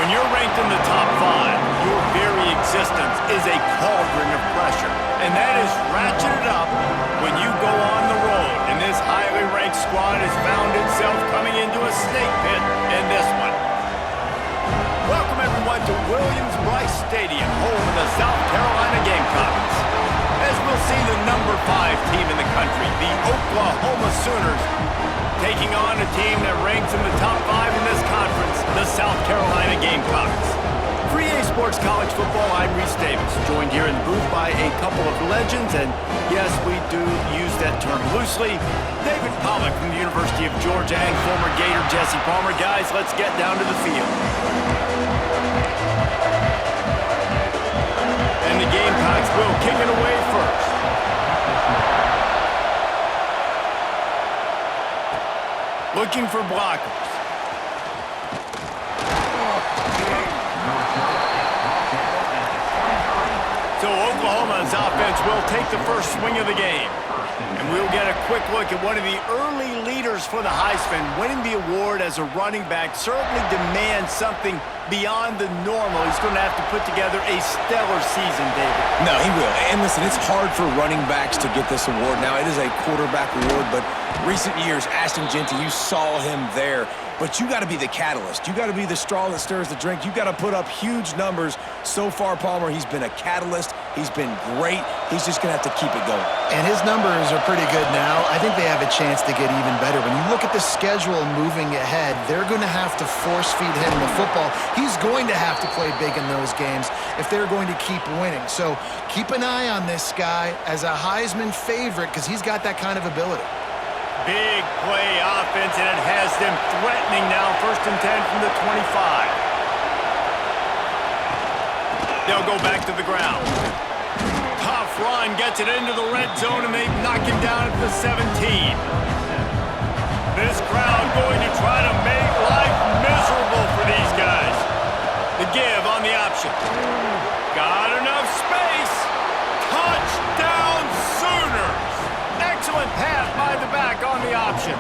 When you're ranked in the top 5, your very existence is a cauldron of pressure. And that is ratcheted up when you go on the road. And this highly ranked squad has found itself coming into a snake pit in this one. Welcome everyone to Williams-Brice Stadium, home of the South Carolina Gamecocks. As we'll see the number 5 team in the country, the Oklahoma Sooners, taking on a team that ranks in the top 5 in this conference, the South Carolina Gamecocks. For EA Sports College Football, I'm Reese Davis, joined here in the booth by a couple of legends, and yes, we do use that term loosely. David Pollack from the University of Georgia and former Gator Jesse Palmer. Guys, let's get down to the field. And the Gamecocks will kick it away first. Looking for blockers. So Oklahoma's offense will take the first swing of the game. And we'll get a quick look at one of the early leaders for the Heisman. Winning the award as a running back certainly demands something beyond the normal. He's going to have to put together a stellar season, David. No, he will. And listen, it's hard for running backs to get this award. Now, it is a quarterback award, but recent years, Ashton Jeanty, you saw him there. But you got to be the catalyst. You got to be the straw that stirs the drink. You got to put up huge numbers. So far, Palmer, he's been a catalyst. He's been great. He's just going to have to keep it going. And his numbers are pretty good now. I think they have a chance to get even better. When you look at the schedule moving ahead, they're going to have to force-feed him the football. He's going to have to play big in those games if they're going to keep winning. So keep an eye on this guy as a Heisman favorite because he's got that kind of ability. Big play offense, and it has them threatening now. 1st and 10 from the 25. They'll go back to the ground. Tough run, gets it into the red zone, and they knock him down at the 17. This crowd going to try to make life miserable for these guys. The give on the option. Got enough space. Touchdown Sooners. Excellent pass by the back on the option.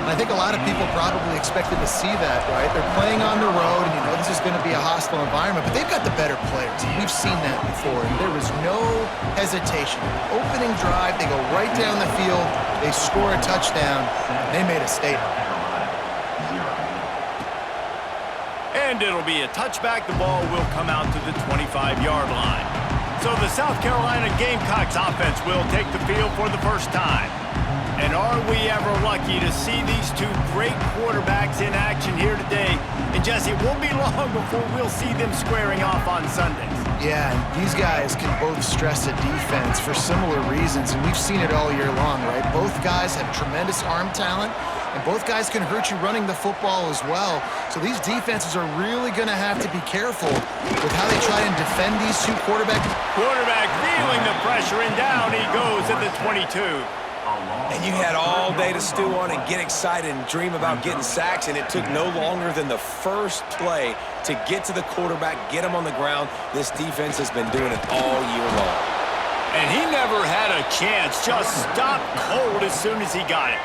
I think a lot of people probably expected to see that, right? They're playing on the road, and you know this is going to be a hostile environment, but they've got the better players. We've seen that before, and there was no hesitation. Opening drive, they go right down the field, they score a touchdown, they made a statement. And it'll be a touchback. The ball will come out to the 25-yard line. So the South Carolina Gamecocks offense will take the field for the first time. And are we ever lucky to see these two great quarterbacks in action here today? And Jesse, it won't be long before we'll see them squaring off on Sundays. Yeah, and these guys can both stress a defense for similar reasons, and we've seen it all year long, right? Both guys have tremendous arm talent, and both guys can hurt you running the football as well. So these defenses are really going to have to be careful with how they try and defend these two quarterbacks. Quarterback feeling the pressure, and down he goes at the 22. And you had all day to stew on and get excited and dream about getting sacks, and it took no longer than the first play to get to the quarterback, get him on the ground. This defense has been doing it all year long. And he never had a chance, just stopped cold as soon as he got it.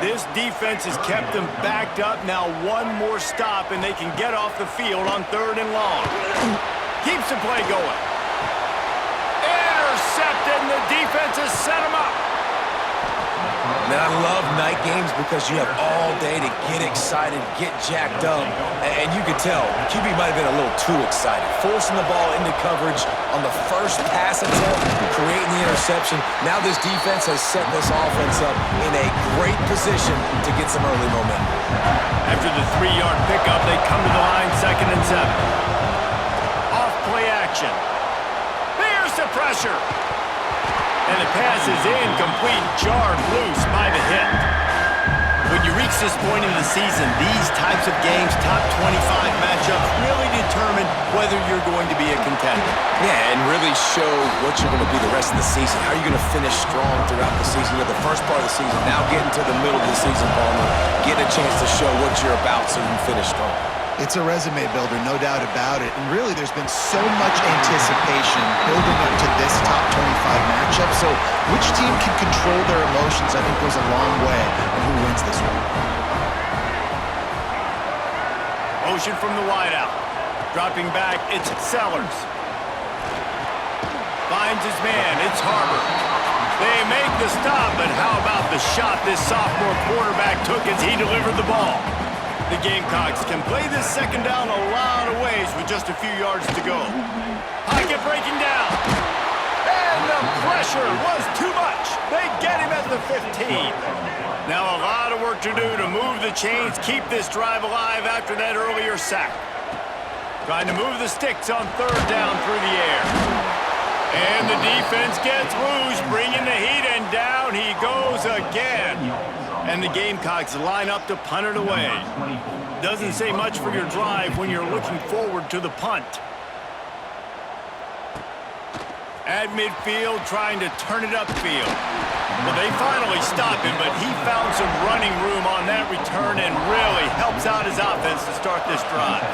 This defense has kept them backed up. Now one more stop, and they can get off the field on 3rd and long. Keeps the play going. Intercepted, and the defense has set him up. Man, I love night games because you have all day to get excited, get jacked up, and you could tell QB might have been a little too excited. Forcing the ball into coverage on the first pass attempt, creating the interception. Now this defense has set this offense up in a great position to get some early momentum. After the 3-yard pickup, they come to the line, 2nd and 7. Off play action. There's the pressure. And the pass is incomplete, jarred loose by the hit. When you reach this point in the season, these types of games, top 25 matchups, really determine whether you're going to be a contender. Yeah, and really show what you're going to be the rest of the season. How are you going to finish strong throughout the season? You have the first part of the season, now getting to the middle of the season, Palmer. Get a chance to show what you're about so you can finish strong. It's a resume builder, no doubt about it. And really, there's been so much anticipation building up to this top 25 matchup. So which team can control their emotions, I think, goes a long way in who wins this one. Motion from the wideout. Dropping back, it's Sellers. Finds his man, it's Harbor. They make the stop, but how about the shot this sophomore quarterback took as he delivered the ball? The Gamecocks can play this second down a lot of ways with just a few yards to go. Pocket breaking down. And the pressure was too much. They get him at the 15. Now a lot of work to do to move the chains, keep this drive alive after that earlier sack. Trying to move the sticks on third down through the air. And the defense gets loose, bringing the heat, and down he goes again. And the Gamecocks line up to punt it away. Doesn't say much for your drive when you're looking forward to the punt. At midfield, trying to turn it upfield. Well, they finally stop him, but he found some running room on that return and really helps out his offense to start this drive.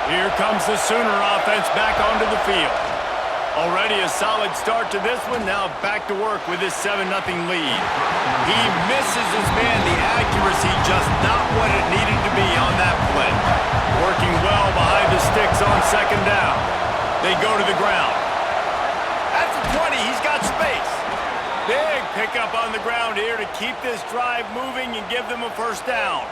Here comes the Sooner offense back onto the field. Already a solid start to this one, now back to work with this 7-0 lead. He misses his man, the accuracy just not what it needed to be on that play. Working well behind the sticks on second down. They go to the ground. At the 20, he's got space. Big pickup on the ground here to keep this drive moving and give them a first down.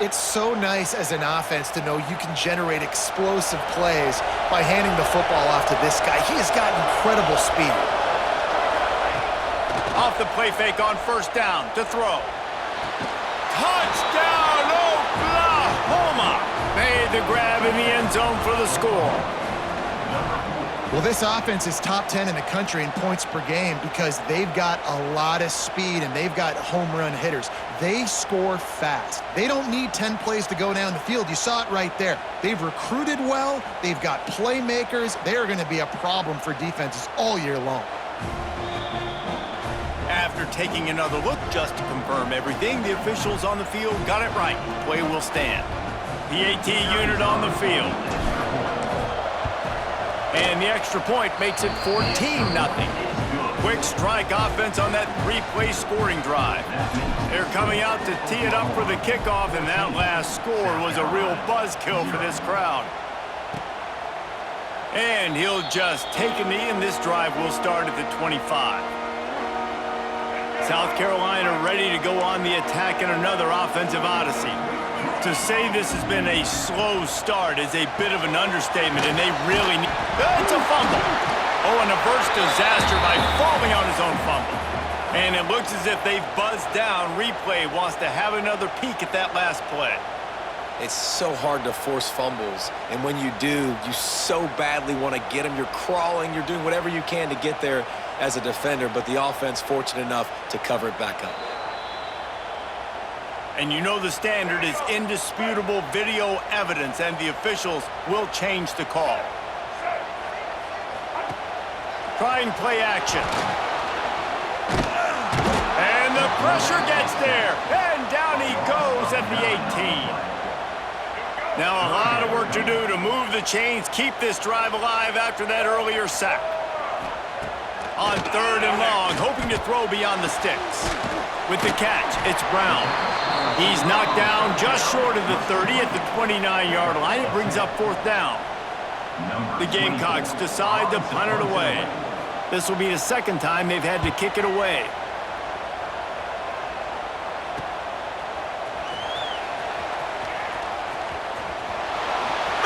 It's so nice as an offense to know you can generate explosive plays by handing the football off to this guy. He has got incredible speed. Off the play fake on first down to throw. Touchdown, Oklahoma! Made the grab in the end zone for the score. Well, this offense is top 10 in the country in points per game because they've got a lot of speed and they've got home run hitters. They score fast. They don't need 10 plays to go down the field. You saw it right there. They've recruited well. They've got playmakers. They are going to be a problem for defenses all year long. After taking another look just to confirm everything, the officials on the field got it right. The play will stand. PAT unit on the field. And the extra point makes it 14-0. Quick strike offense on that three-play scoring drive. They're coming out to tee it up for the kickoff, and that last score was a real buzzkill for this crowd. And he'll just take a knee, and this drive will start at the 25. South Carolina ready to go on the attack in another offensive odyssey. To say this has been a slow start is a bit of an understatement, and they really need... It's a fumble. Oh, and a burst disaster by falling on his own fumble. And it looks as if they've buzzed down. Replay wants to have another peek at that last play. It's so hard to force fumbles, and when you do, you so badly want to get them. You're crawling, you're doing whatever you can to get there as a defender, but the offense fortunate enough to cover it back up. And you know the standard is indisputable video evidence, and the officials will change the call. Trying play action. And the pressure gets there, and down he goes at the 18. Now a lot of work to do to move the chains, keep this drive alive after that earlier sack. On third and long, hoping to throw beyond the sticks. With the catch, it's Brown. He's knocked down just short of the 30 at the 29-yard line. It brings up fourth down. The Gamecocks decide to punt it away. This will be the second time they've had to kick it away.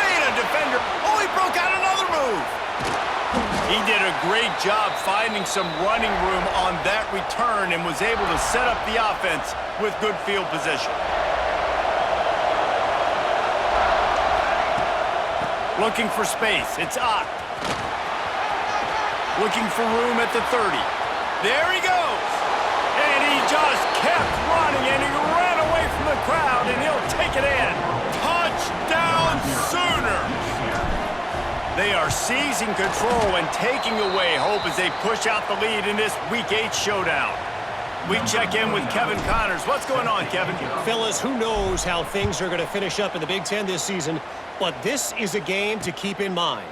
Made a defender. Oh, he broke out another move. He did a great job finding some running room on that return and was able to set up the offense with good field position. Looking for space, it's Ott. Looking for room at the 30. There he goes! And he just kept running, and he ran away from the crowd, and he'll take it in. Touchdown Sooners! They are seizing control and taking away hope as they push out the lead in this Week 8 showdown. We check in with Kevin Connors. What's going on, Kevin? Fellas, who knows how things are going to finish up in the Big Ten this season, but this is a game to keep in mind.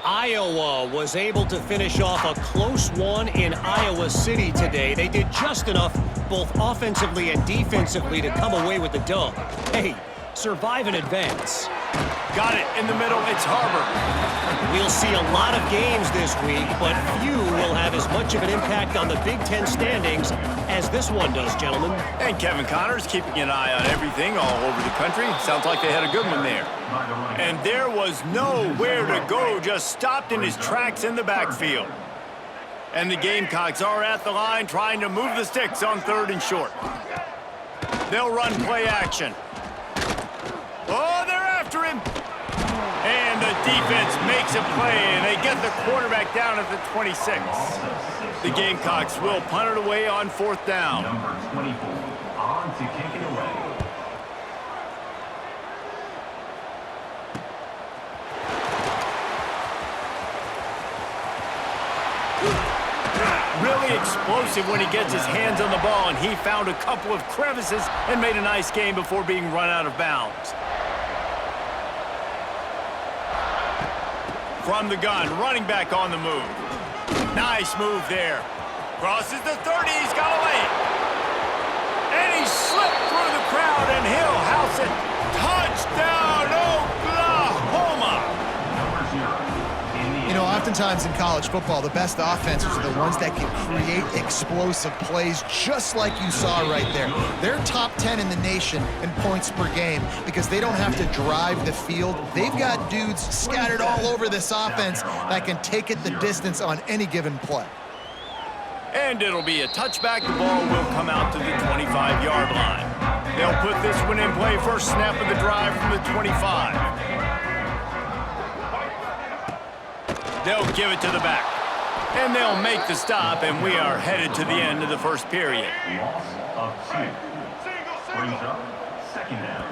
Iowa was able to finish off a close one in Iowa City today. They did just enough, both offensively and defensively, to come away with the dub. Hey, survive and advance. Got it in the middle. It's Harbor. We'll see a lot of games this week, but few will have as much of an impact on the Big Ten standings as this one does, gentlemen. And Kevin Connors keeping an eye on everything all over the country. Sounds like they had a good one there. And there was nowhere to go, just stopped in his tracks in the backfield. And the Gamecocks are at the line trying to move the sticks on 3rd and short. They'll run play action. Oh, they're after him. And the defense makes a play, and they get the quarterback down at the 26. The Gamecocks will punt it away on 4th down. Number 24, on to kick it away. Really explosive when he gets his hands on the ball, and he found a couple of crevices and made a nice game before being run out of bounds. From the gun, running back on the move. Nice move there. Crosses the 30, he's got away. And he slipped through the crowd, and he'll house it. Touchdown, Oklahoma! You know, oftentimes in college football, the best offenses are the ones that can create explosive plays, just like you saw right there. They're top 10 in the nation in points per game because they don't have to drive the field. They've got dudes scattered all over this offense that can take it the distance on any given play. And it'll be a touchback. The ball will come out to the 25-yard line. They'll put this one in play. First snap of the drive from the 25. They'll give it to the back. And they'll make the stop, and we are headed to the end of the first period. Loss of 2. Brings up 2nd down.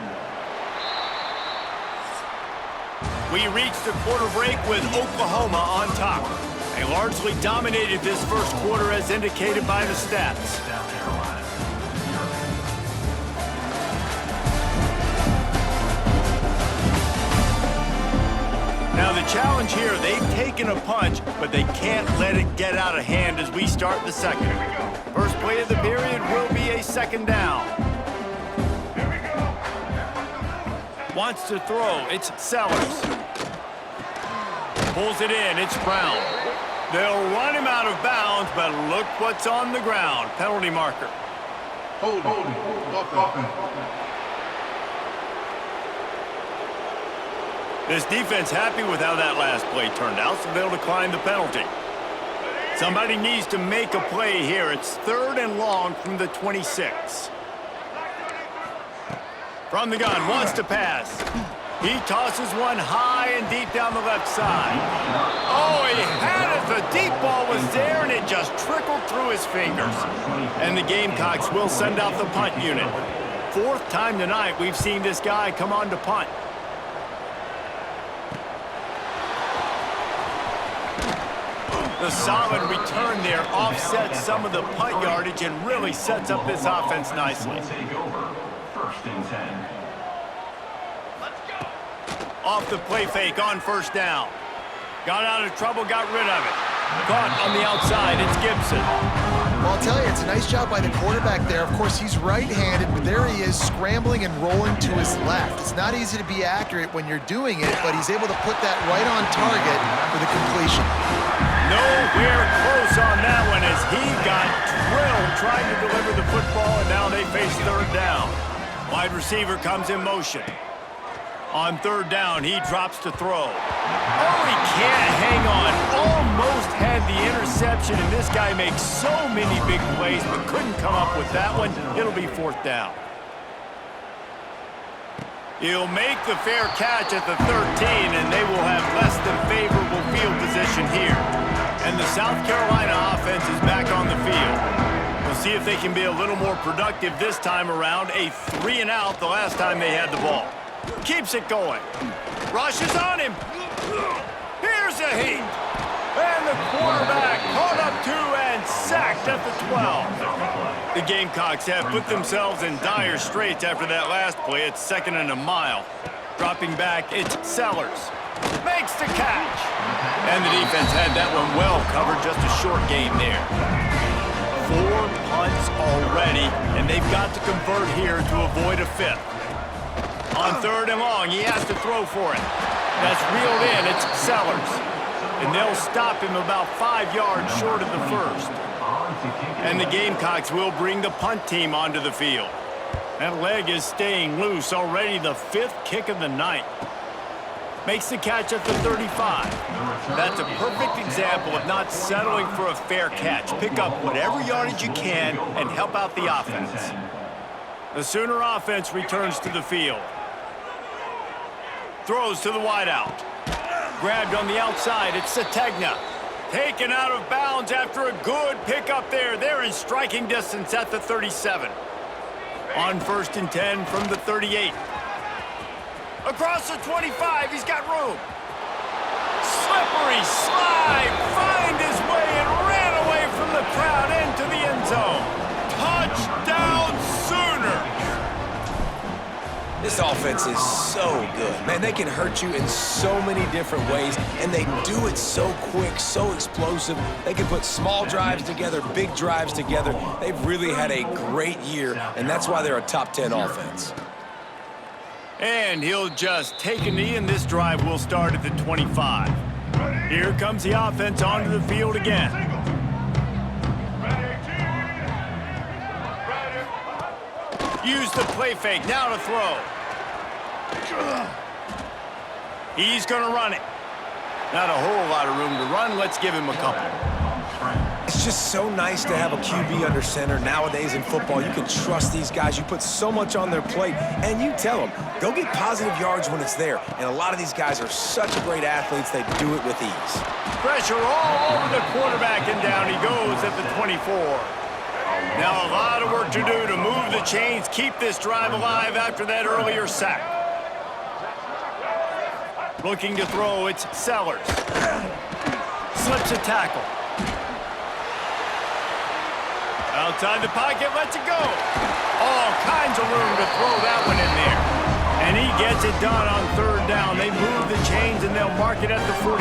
We reached the quarter break with Oklahoma on top. They largely dominated this first quarter as indicated by the stats. South Carolina. Now the challenge here, they've taken a punch, but they can't let it get out of hand as we start the second. First play of the period will be a 2nd down. Wants to throw, it's Sellers. Pulls it in, it's Brown. They'll run him out of bounds, but look what's on the ground. Penalty marker. Holding. This defense happy with how that last play turned out, so they'll decline the penalty. Somebody needs to make a play here. It's 3rd and long from the 26. From the gun, wants to pass. He tosses one high and deep down the left side. Oh, he had it. The deep ball was there, and it just trickled through his fingers. And the Gamecocks will send out the punt unit. 4th time tonight we've seen this guy come on to punt. The solid return there offsets some of the punt yardage and really sets up this offense nicely. Take over. 1st and 10. Off the play fake on 1st down. Got out of trouble, got rid of it. Caught on the outside, it's Gibson. Well, I'll tell you, it's a nice job by the quarterback there. Of course, he's right-handed, but there he is scrambling and rolling to his left. It's not easy to be accurate when you're doing it, but he's able to put that right on target for the completion. Nowhere close on that one as he got drilled trying to deliver the football, and now they face 3rd down. Wide receiver comes in motion. On 3rd down, he drops to throw. Oh, he can't hang on. Almost had the interception, and this guy makes so many big plays, but couldn't come up with that one. It'll be 4th down. He'll make the fair catch at the 13, and they will have less than favorable field position here. And the South Carolina offense is back on the field. We'll see if they can be a little more productive this time around. A 3-and-out the last time they had the ball. Keeps it going. Rushes on him. Here's a heat. And the quarterback caught up 2 and sacked at the 12. The Gamecocks have put themselves in dire straits after that last play. It's 2nd and a mile. Dropping back, it's Sellers. Makes the catch. And the defense had that one well covered, just a short game there. 4 punts already, and they've got to convert here to avoid a 5th. On 3rd and long, he has to throw for it. That's reeled in. It's Sellers. And they'll stop him about 5 yards short of the first. And the Gamecocks will bring the punt team onto the field. That leg is staying loose, already the 5th kick of the night. Makes the catch at the 35. That's a perfect example of not settling for a fair catch. Pick up whatever yardage you can and help out the offense. The Sooner offense returns to the field. Throws to the wideout. Grabbed on the outside, it's Sategna. Taken out of bounds after a good pickup there. They're in striking distance at the 37. On 1st and 10 from the 38. Across the 25, he's got room. Slippery slide, find his way and ran away from the crowd into the end zone. Touchdown Sooner! This offense is so good. Man, they can hurt you in so many different ways, and they do it so quick, so explosive. They can put small drives together, big drives together. They've really had a great year, and that's why they're a top 10 offense. And he'll just take a knee, and this drive will start at the 25. Here comes the offense onto the field again. Use the play fake, now to throw. He's going to run it. Not a whole lot of room to run. Let's give him a couple. It's just so nice to have a QB under center. Nowadays in football, you can trust these guys. You put so much on their plate, and you tell them, go get positive yards when it's there. And a lot of these guys are such great athletes, they do it with ease. Pressure all over the quarterback, and down he goes at the 24. Now a lot of work to do to move the chains, keep this drive alive after that earlier sack. Looking to throw, it's Sellers. Slips a tackle. Outside the pocket, lets it go. All kinds of room to throw that one in there. And he gets it done on 3rd down. They move the chains and they'll mark it at the 44.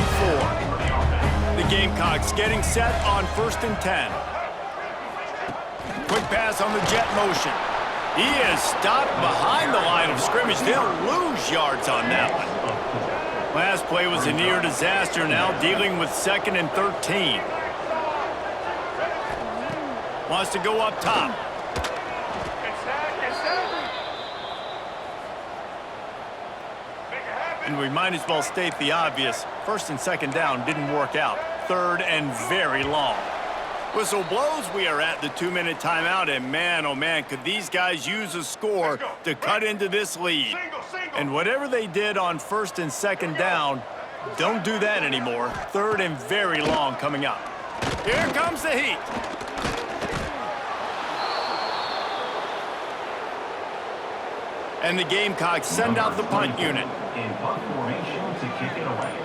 The Gamecocks getting set on 1st and 10. Quick pass on the jet motion. He is stopped behind the line of scrimmage. They'll lose yards on that one. Last play was a near disaster, now dealing with 2nd and 13. Wants to go up top. And we might as well state the obvious. 1st and 2nd down didn't work out. 3rd and very long. Whistle blows, we are at the 2-minute timeout, and man, oh man, could these guys use a score to cut into this lead. And whatever they did on 1st and 2nd down, don't do that anymore. 3rd and very long coming up. Here comes the heat. And the Gamecocks send out the punt unit. In punt formation to kick it away.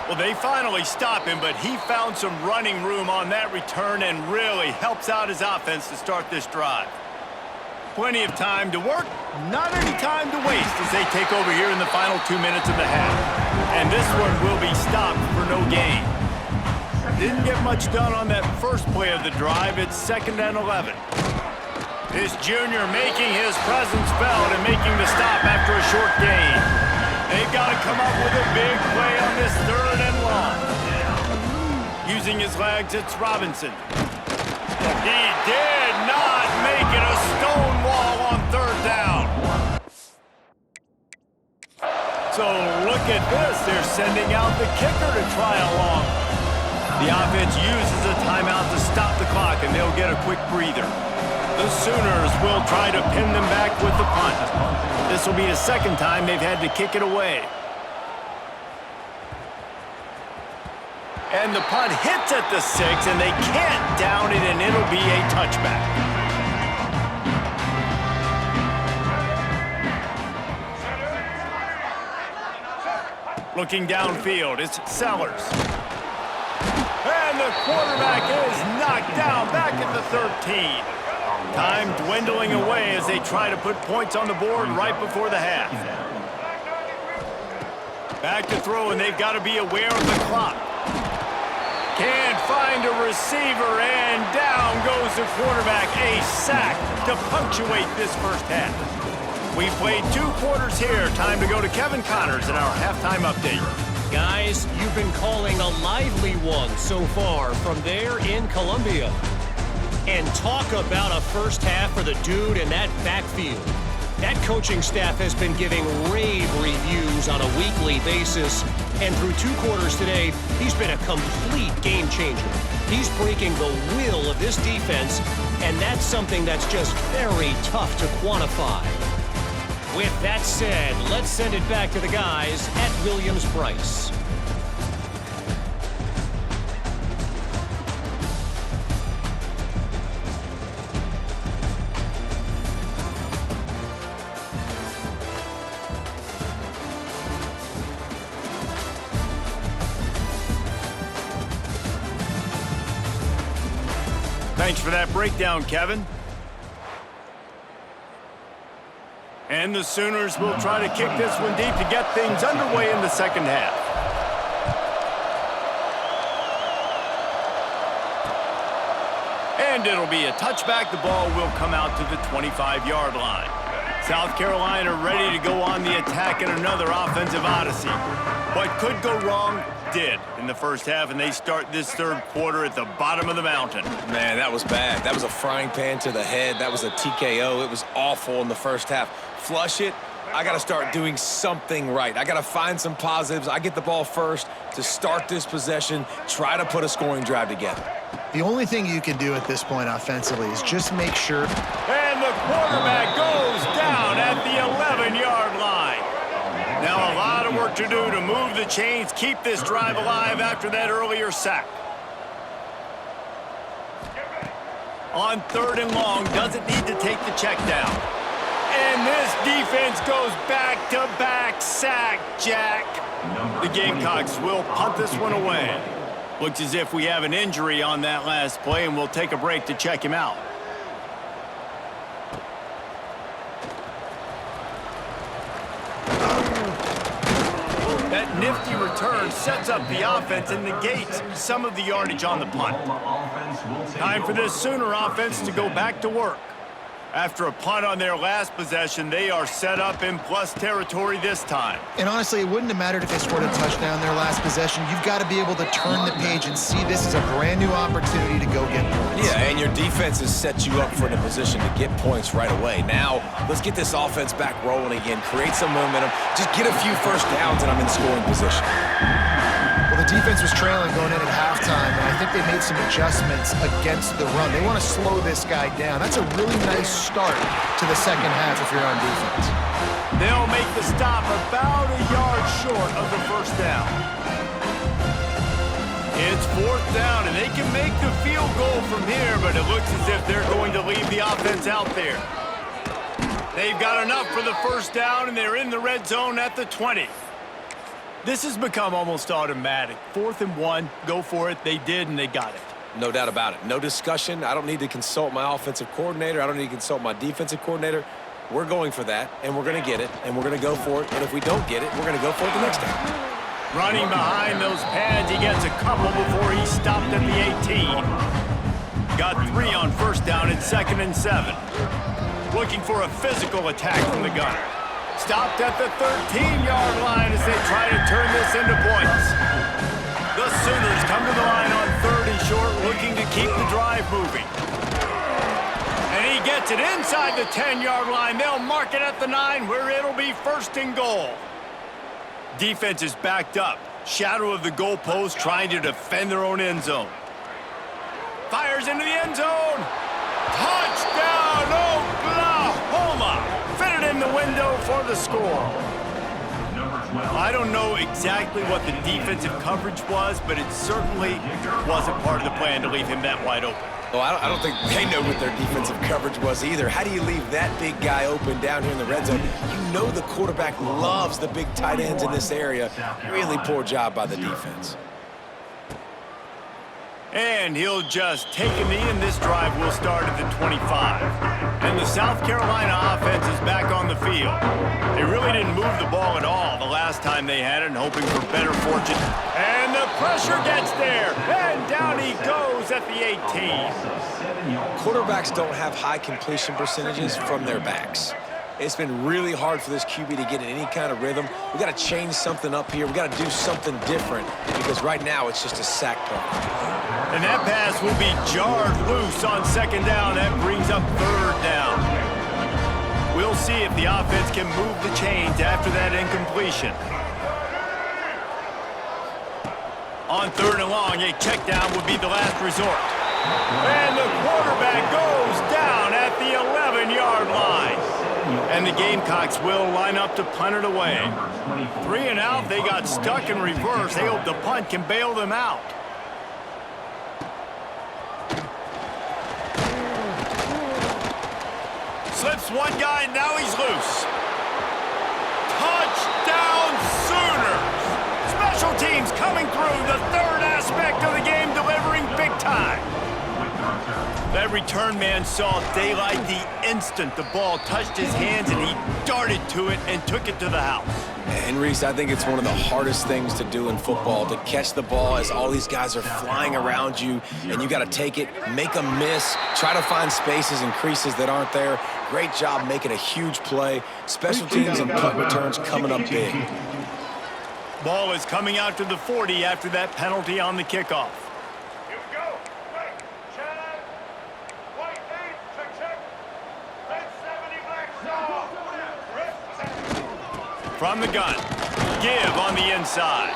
Well, they finally stop him, but he found some running room on that return and really helps out his offense to start this drive. Plenty of time to work, not any time to waste as they take over here in the final 2 minutes of the half. And this one will be stopped for no gain. Didn't get much done on that first play of the drive. It's 2nd and 11. This junior making his presence felt and making the stop after a short gain. They've got to come up with a big play on this 3rd and long. Using his legs, it's Robinson. He did not make it a stone wall on 3rd down. So look at this. They're sending out the kicker to try along. The offense uses a timeout to stop the clock, and they'll get a quick breather. The Sooners will try to pin them back with the punt. This will be the 2nd time they've had to kick it away. And the punt hits at the 6, and they can't down it, and it'll be a touchback. Looking downfield, it's Sellers. And the quarterback is knocked down back at the 13. Time dwindling away as they try to put points on the board right before the half. Back to throw, and they've got to be aware of the clock. Can't find a receiver, and down goes the quarterback. A sack to punctuate this first half. We've played 2 quarters here. Time to go to Kevin Connors in our halftime update. Guys, you've been calling a lively one so far from there in Columbia. And talk about a first half for the dude in that backfield. That coaching staff has been giving rave reviews on a weekly basis. And through 2 quarters today, he's been a complete game changer. He's breaking the will of this defense, and that's something that's just very tough to quantify. With that said, let's send it back to the guys at Williams-Brice. Thanks for that breakdown, Kevin. And the Sooners will try to kick this one deep to get things underway in the second half. And it'll be a touchback. The ball will come out to the 25-yard line. South Carolina ready to go on the attack in another offensive odyssey. What could go wrong did in the first half, and they start this third quarter at the bottom of the mountain. Man, that was bad. That was a frying pan to the head. That was a TKO. It was awful in the first half. Flush it. I got to start doing something right. I got to find some positives. I get the ball first to start this possession, try to put a scoring drive together. The only thing you can do at this point offensively is just make sure. And the quarterback goes down at the 11-yard line. Now a lot of work to do to move the chains, keep this drive alive after that earlier sack. On 3rd and long, doesn't need to take the check down. And this defense goes back-to-back sack, Jack. The Gamecocks will punt this one away. Looks as if we have an injury on that last play, and we'll take a break to check him out. That nifty return sets up the offense and negates some of the yardage on the punt. Time for this Sooner offense to go back to work. After a punt on their last possession, they are set up in plus territory this time. And honestly, it wouldn't have mattered if they scored a touchdown their last possession. You've got to be able to turn the page and see this as a brand new opportunity to go get points. Yeah, and your defense has set you up for the position to get points right away. Now, let's get this offense back rolling again, create some momentum, just get a few first downs, and I'm in scoring position. Well, the defense was trailing going in at halftime, and I think they made some adjustments against the run. They want to slow this guy down. That's a really nice start to the second half if you're on defense. They'll make the stop about a yard short of the first down. It's 4th down, and they can make the field goal from here, but it looks as if they're going to leave the offense out there. They've got enough for the first down, and they're in the red zone at the 20. This has become almost automatic. 4th and 1, go for it. They did, and they got it. No doubt about it. No discussion. I don't need to consult my offensive coordinator. I don't need to consult my defensive coordinator. We're going for that, and we're going to get it, and we're going to go for it. And if we don't get it, we're going to go for it the next time. Running behind those pads, he gets a couple before he stopped at the 18. Got 3 on first down and 2nd and 7. Looking for a physical attack from the gunner. Stopped at the 13-yard line as they try to turn this into points. The Sooners come to the line on 3rd and short, looking to keep the drive moving. And he gets it inside the 10-yard line. They'll mark it at the 9, where it'll be 1st and goal. Defense is backed up. Shadow of the goalpost, trying to defend their own end zone. Fires into the end zone. Touchdown, Oklahoma! Fitted in the window for the score. I don't know exactly what the defensive coverage was, but it certainly wasn't part of the plan to leave him that wide open. Well, I don't think they know what their defensive coverage was either. How do you leave that big guy open down here in the red zone? You know the quarterback loves the big tight ends in this area. Really poor job by the defense. And he'll just take a knee, and this drive will start at the 25. And the South Carolina offense is back on the field. They really didn't move the ball at all the last time they had it, and hoping for better fortune. And the Pressure gets there, and down he goes at the 18. Quarterbacks don't have high completion percentages from their backs. It's been really hard for this QB to get in any kind of rhythm. We got to change something up here. We got to do something different because right now it's just a sack punt. And that pass will be jarred loose on second down. That brings up third down. We'll see if the offense can move the chains after that incompletion. On third and long, a check down would be the last resort. And the quarterback goes down at the 11-yard line. And the Gamecocks will line up to punt it away. 3 and out, they got stuck in reverse. They hope the punt can bail them out. Slips one guy, now he's loose. Touchdown Sooners! Special teams coming through, the third aspect of the game, delivering big time. That return man saw daylight the instant the ball touched his hands, and he darted to it and took it to the house. And Reese, I think it's one of the hardest things to do in football, to catch the ball as all these guys are flying around you, and you got to take it, make a miss, try to find spaces and creases that aren't there. Great job making a huge play. Special teams and punt returns coming up big. Ball is coming out to the 40 after that penalty on the kickoff. Here we go. Right. Chad. White 8. Check, check. Red 70 black saw. From the gun. Give on the inside.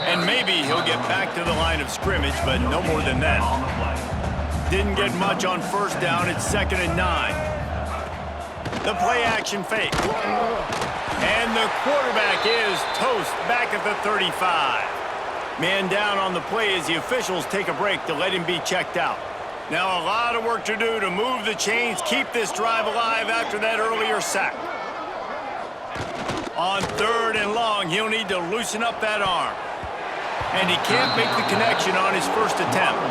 And maybe he'll get back to the line of scrimmage, but no more than that. Didn't get much on first down. It's 2nd and 9. The play action fake. And the quarterback is toast back at the 35. Man down on the play as the officials take a break to let him be checked out. Now a lot of work to do to move the chains, keep this drive alive after that earlier sack. On 3rd and long, he'll need to loosen up that arm. And he can't make the connection on his first attempt.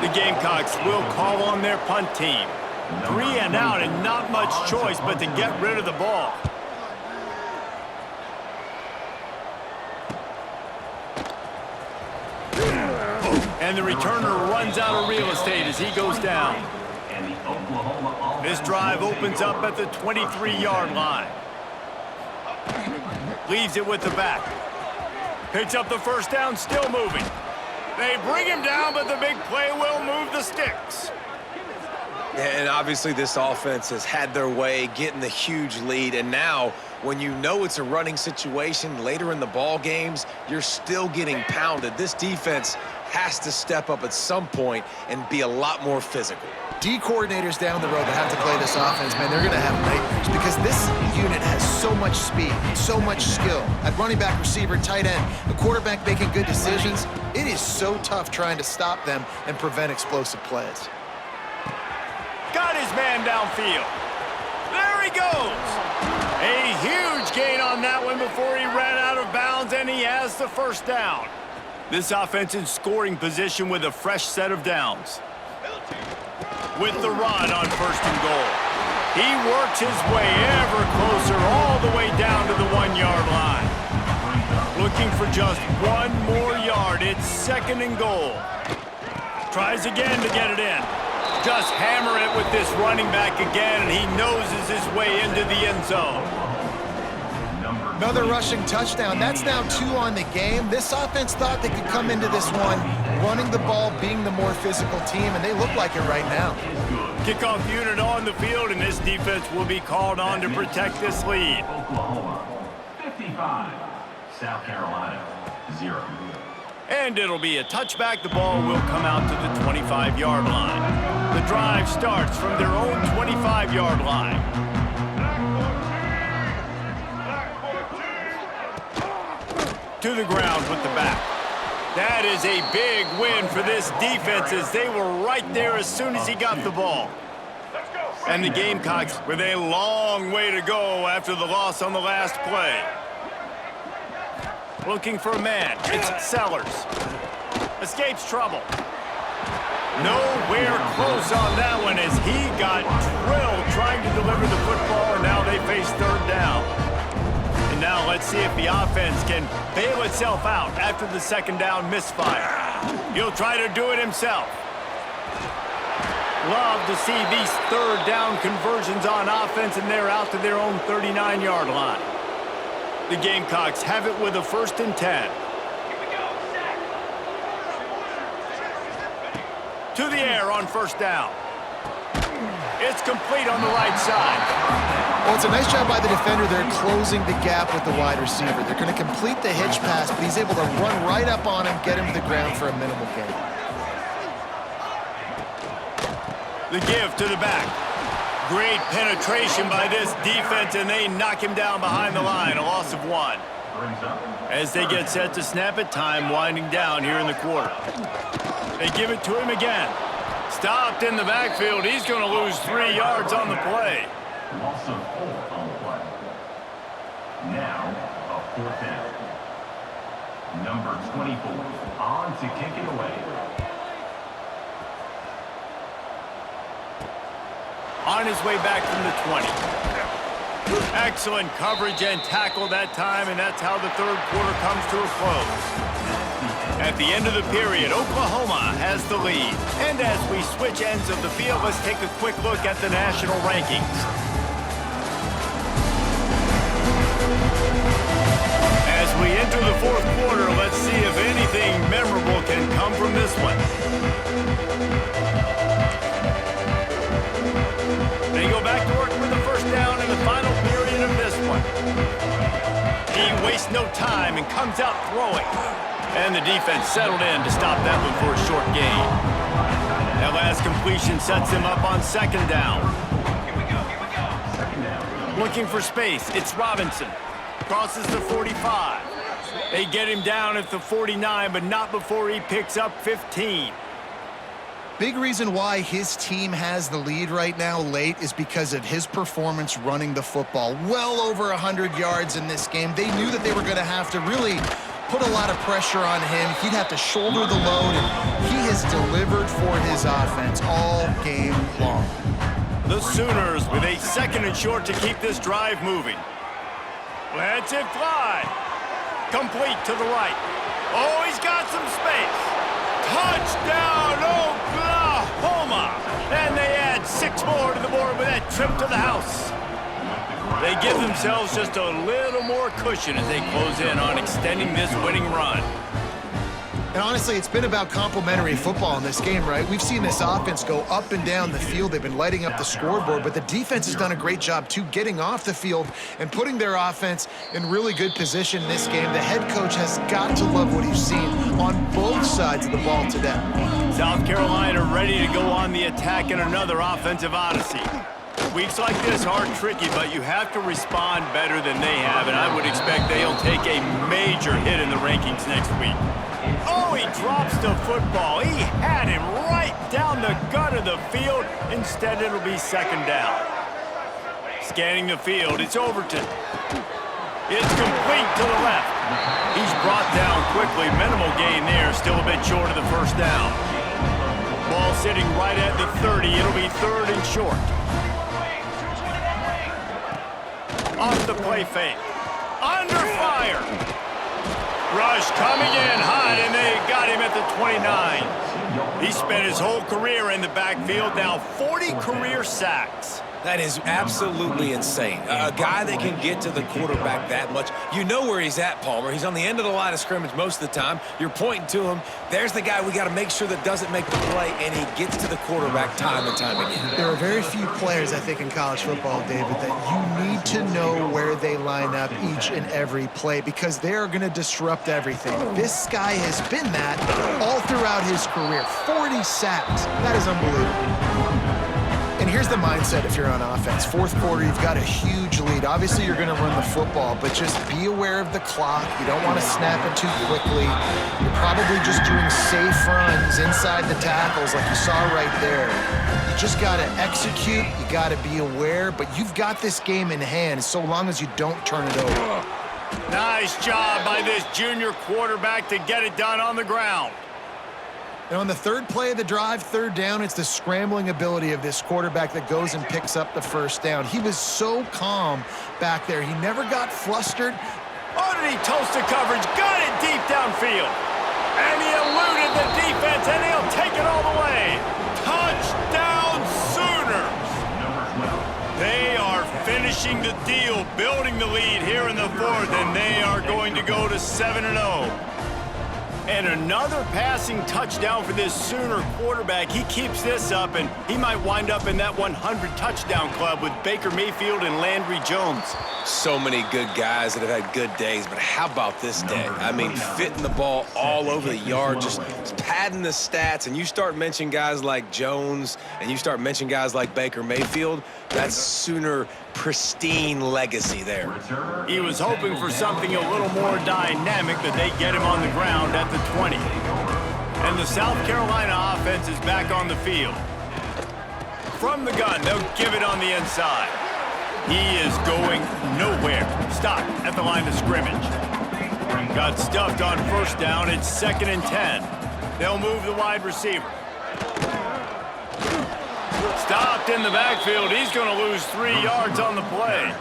The Gamecocks will call on their punt team. 3 and out and not much choice but to get rid of the ball. And the returner runs out of real estate as he goes down. This drive opens up at the 23-yard line. Leaves it with the back. Picks up the first down, still moving. They bring him down, but the big play will move the sticks. And obviously this offense has had their way getting the huge lead, and now when you know it's a running situation later in the ball games, you're still getting pounded. This defense has to step up at some point and be a lot more physical. D coordinators down the road that have to play this offense, man, they're going to have nightmares because this unit has so much speed, so much skill. At running back, receiver, tight end, the quarterback making good decisions, it is so tough trying to stop them and prevent explosive plays. Got his man downfield. There he goes. A huge gain on that one before he ran out of bounds, and he has the first down. This offense in scoring position with a fresh set of downs. With the run on 1st and goal. He works his way ever closer all the way down to the 1-yard line. Looking for just one more yard. It's 2nd and goal. Tries again to get it in. Just hammer it with this running back again, and he noses his way into the end zone. Another rushing touchdown. That's now 2 on the game. This offense thought they could come into this one running the ball, being the more physical team, and they look like it right now. Kickoff unit on the field, and this defense will be called on to protect this lead. Oklahoma 55, South Carolina 0. And it'll be a touchback. The ball will come out to the 25-yard line. The drive starts from their own 25-yard line. To the ground with the back. That is a big win for this defense as they were right there as soon as he got the ball. And the Gamecocks with a long way to go after the loss on the last play. Looking for a man. It's Sellers. Escapes trouble. Nowhere close on that one as he got drilled trying to deliver the football, and now they face 3rd down. And now let's see if the offense can bail itself out after the second down misfire. He'll try to do it himself. Love to see these third down conversions on offense, and they're out to their own 39-yard line. The Gamecocks have it with a 1st and 10. To the air on 1st down. It's complete on the right side. Well, it's a nice job by the defender. They're closing the gap with the wide receiver. They're going to complete the hitch pass, but he's able to run right up on him, get him to the ground for a minimal gain. The give to the back. Great penetration by this defense, and they knock him down behind the line, a loss of 1. As they get set to snap it, time winding down here in the quarter. They give it to him again. Stopped in the backfield. He's going to lose 3 yards on the play. Loss of 4 on the play. Now, a 4th down. Number 24 on to kick it away. On his way back from the 20. Excellent coverage and tackle that time, and that's how the third quarter comes to a close. At the end of the period, Oklahoma has the lead. And as we switch ends of the field, let's take a quick look at the national rankings. As we enter the fourth quarter, let's see if anything memorable can come from this one. They go back to work with the 1st down in the final period of this one. He wastes no time and comes out throwing. And the defense settled in to stop that one for a short gain. That last completion sets him up on 2nd down. Here we go. Looking for space, it's Robinson. Crosses the 45. They get him down at the 49, but not before he picks up 15. Big reason why his team has the lead right now late is because of his performance running the football. Well over 100 yards in this game. They knew that they were going to have to really put a lot of pressure on him. He'd have to shoulder the load, and he has delivered for his offense all game long. The Sooners with a 2nd and short to keep this drive moving. Lets it fly. Complete to the right. Oh, he's got some space. Touchdown, Oklahoma! And they add 6 more to the board with that trip to the house. They give themselves just a little more cushion as they close in on extending this winning run. And honestly, it's been about complementary football in this game, right? We've seen this offense go up and down the field. They've been lighting up the scoreboard, but the defense has done a great job, too, getting off the field and putting their offense in really good position in this game. The head coach has got to love what he's seen on both sides of the ball today. South Carolina ready to go on the attack in another offensive odyssey. Weeks like this are tricky, but you have to respond better than they have, and I would expect they'll take a major hit in the rankings next week. Oh, he drops the football. He had him right down the gut of the field. Instead, it'll be 2nd down. Scanning the field, it's Overton. It's complete to the left. He's brought down quickly. Minimal gain there, still a bit short of the 1st down. Ball sitting right at the 30. It'll be 3rd and short. Off the play fake. Under fire. Rush coming in hot, and they got him at the 29. He spent his whole career in the backfield, now 40 career sacks. That is absolutely insane. A guy that can get to the quarterback that much. You know where he's at, Palmer. He's on the end of the line of scrimmage most of the time. You're pointing to him. There's the guy we got to make sure that doesn't make the play, and he gets to the quarterback time and time again. There are very few players, I think, in college football, David, that you need to know where they line up each and every play because they are going to disrupt everything. This guy has been that all throughout his career. 40 sacks. That is unbelievable. And here's the mindset if you're on offense. Fourth quarter, you've got a huge lead. Obviously, you're going to run the football, but just be aware of the clock. You don't want to snap it too quickly. You're probably just doing safe runs inside the tackles like you saw right there. You just got to execute. You got to be aware, but you've got this game in hand so long as you don't turn it over. Nice job by this junior quarterback to get it done on the ground. And on the third play of the drive, third down, it's the scrambling ability of this quarterback that goes and picks up the first down. He was so calm back there. He never got flustered. Oh, did he toast the coverage? Got it deep downfield. And he eluded the defense, and he'll take it all the way. Touchdown Sooners! They are finishing the deal, building the lead here in the fourth, and they are going to go to 7-0. And another passing touchdown for this Sooner quarterback. He keeps this up, and he might wind up in that 100 touchdown club with Baker Mayfield and Landry Jones. So many good guys that have had good days, but how about this day? I mean, fitting the ball all over the yard, just padding the stats, and you start mentioning guys like Jones, and you start mentioning guys like Baker Mayfield, that's Sooner pristine legacy there. He was hoping for something a little more dynamic, but they get him on the ground at the 20. And the South Carolina offense is back on the field. From the gun, they'll give it on the inside. He is going nowhere. Stop at the line of scrimmage. Got stuffed on first down. It's 2nd and 10. They'll move the wide receiver. Stopped in the backfield. He's going to lose 3 yards on the play.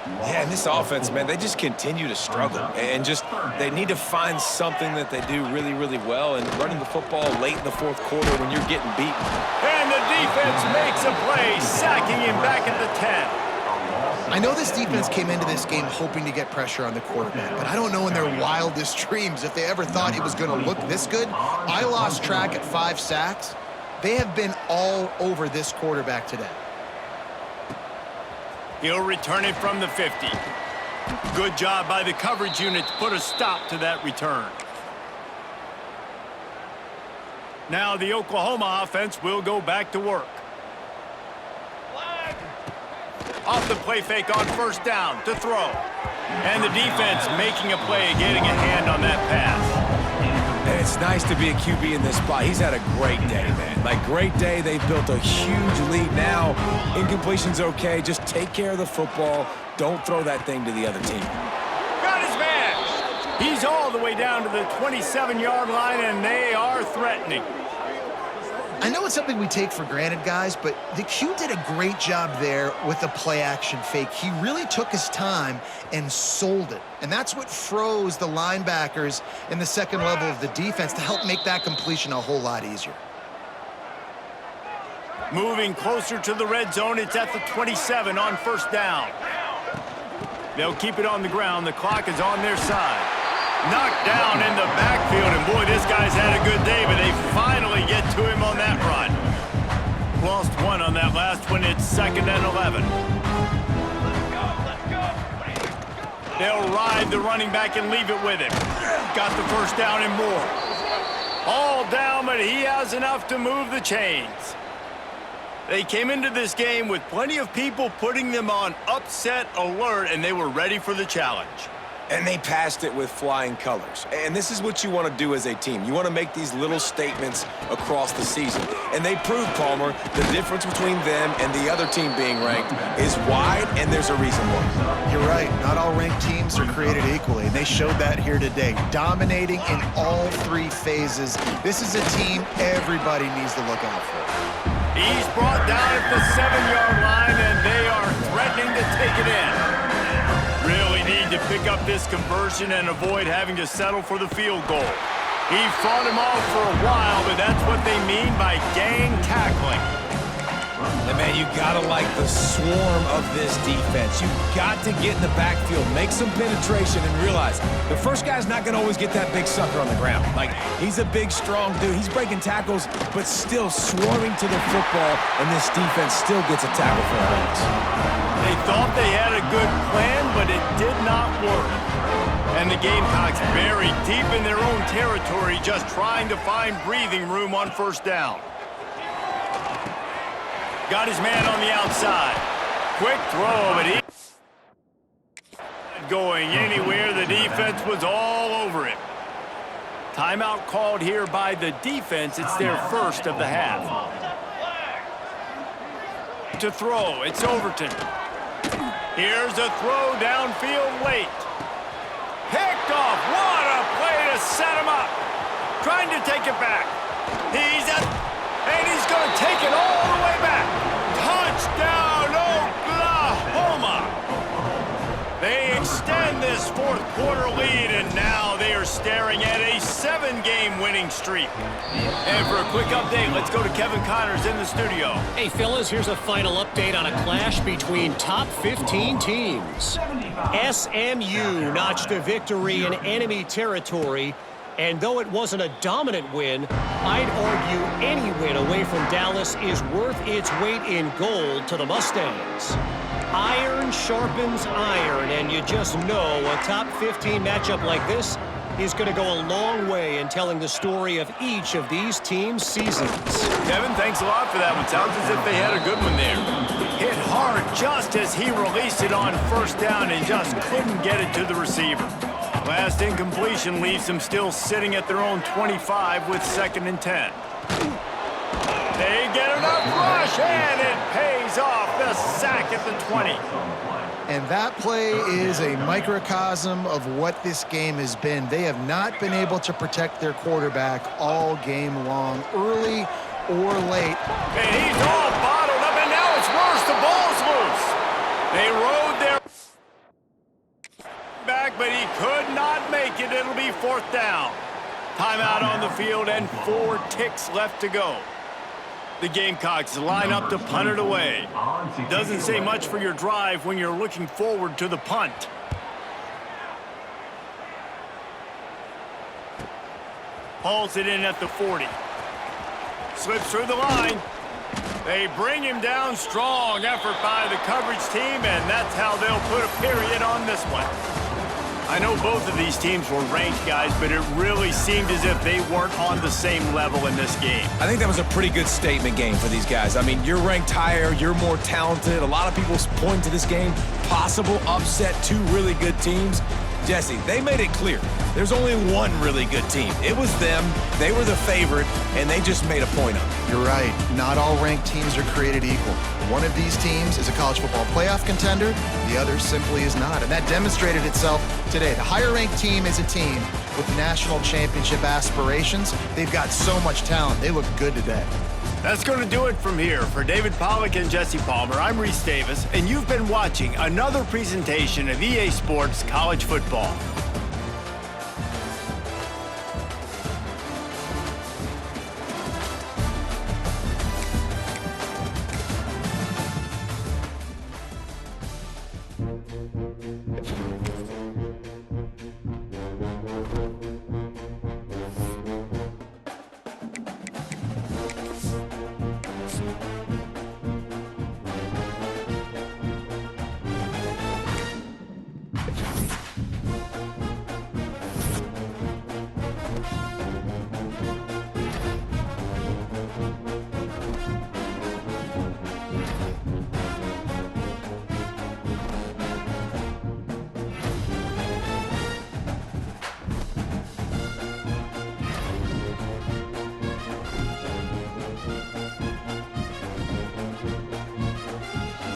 Yeah, and this offense, man, they just continue to struggle. And just, they need to find something that they do really, really well. And running the football late in the fourth quarter when you're getting beaten. And the defense makes a play, sacking him back at the 10. I know this defense came into this game hoping to get pressure on the quarterback, but I don't know in their wildest dreams if they ever thought he was going to look this good. I lost track at 5 sacks. They have been all over this quarterback today. He'll return it from the 50. Good job by the coverage unit to put a stop to that return. Now the Oklahoma offense will go back to work. Off the play fake on first down to throw. And the defense making a play, getting a hand on that pass. And it's nice to be a QB in this spot. He's had a great day, man. Like, great day. They've built a huge lead now. Incompletion's okay. Just take care of the football. Don't throw that thing to the other team. Got his man. He's all the way down to the 27-yard line, and they are threatening. I know it's something we take for granted, guys, but the Q did a great job there with the play-action fake. He really took his time and sold it. And that's what froze the linebackers in the second level of the defense to help make that completion a whole lot easier. Moving closer to the red zone, it's at the 27 on first down. They'll keep it on the ground. The clock is on their side. Knocked down in the backfield, and boy, this guy's had a good day, but they finally get to him on that run. Lost 1 on that last one. It's 2nd and 11. They'll ride the running back and leave it with him. Got the first down and more. All down, but he has enough to move the chains. They came into this game with plenty of people putting them on upset alert, and they were ready for the challenge. And they passed it with flying colors. And this is what you want to do as a team. You want to make these little statements across the season. And they proved, Palmer, the difference between them and the other team being ranked is wide, and there's a reason why. You're right. Not all ranked teams are created equally, and they showed that here today. Dominating in all 3 phases. This is a team everybody needs to look out for. He's brought down at the 7-yard line, and they are threatening to take it in. Really need to pick up this conversion and avoid having to settle for the field goal. He fought him off for a while, but that's what they mean by gang tackling. And man, you gotta like the swarm of this defense. You've got to get in the backfield, make some penetration, and realize the first guy's not gonna always get that big sucker on the ground. Like, he's a big, strong dude. He's breaking tackles, but still swarming to the football, and this defense still gets a tackle for a loss. They thought they had a good plan, but it did not work. And the Gamecocks buried deep in their own territory, just trying to find breathing room on first down. Got his man on the outside. Quick throw, but he going anywhere. The defense was all over him. Timeout called here by the defense. It's their first of the half. To throw, it's Overton. Here's a throw downfield late. Picked off. What a play to set him up. trying to take it back. And he's going to take it all the way back. Touchdown, Oklahoma! They extend this fourth quarter lead, and now they are staring at a 7-game winning streak. And for a quick update, let's go to Kevin Connors in the studio. Hey, fellas, here's a final update on a clash between top 15 teams. SMU notched a victory in enemy territory, and though it wasn't a dominant win, I'd argue any win away from Dallas is worth its weight in gold to the Mustangs. Iron sharpens iron, and you just know a top 15 matchup like this is going to go a long way in telling the story of each of these teams' seasons. Kevin, thanks a lot for that one. Sounds as if they had a good one there. Hit hard just as he released it on first down and just couldn't get it to the receiver. Last incompletion leaves them still sitting at their own 25 with 2nd and 10. They get enough rush, and it pays off. The sack at the 20. And that play is a microcosm of what this game has been. They have not been able to protect their quarterback all game long, early or late. And he's all bottled up, and now it's worse. The ball's loose. They rode their back, but he could not make it. It'll be 4th down. Timeout on the field and 4 ticks left to go. The Gamecocks line up to punt it away. Doesn't say much for your drive when you're looking forward to the punt. Hauls it in at the 40. Slips through the line. They bring him down. Strong effort by the coverage team, and that's how they'll put a period on this one. I know both of these teams were ranked, guys, but it really seemed as if they weren't on the same level in this game. I think that was a pretty good statement game for these guys. I mean, you're ranked higher, you're more talented. A lot of people point to this game, possible upset, 2 really good teams. Jesse, they made it clear. There's only one really good team. It was them. They were the favorite, and they just made a point of it. You're right. Not all ranked teams are created equal. One of these teams is a college football playoff contender. The other simply is not, and that demonstrated itself today. The higher-ranked team is a team with national championship aspirations. They've got so much talent. They look good today. That's going to do it from here. For David Pollack and Jesse Palmer, I'm Reese Davis, and you've been watching another presentation of EA Sports College Football.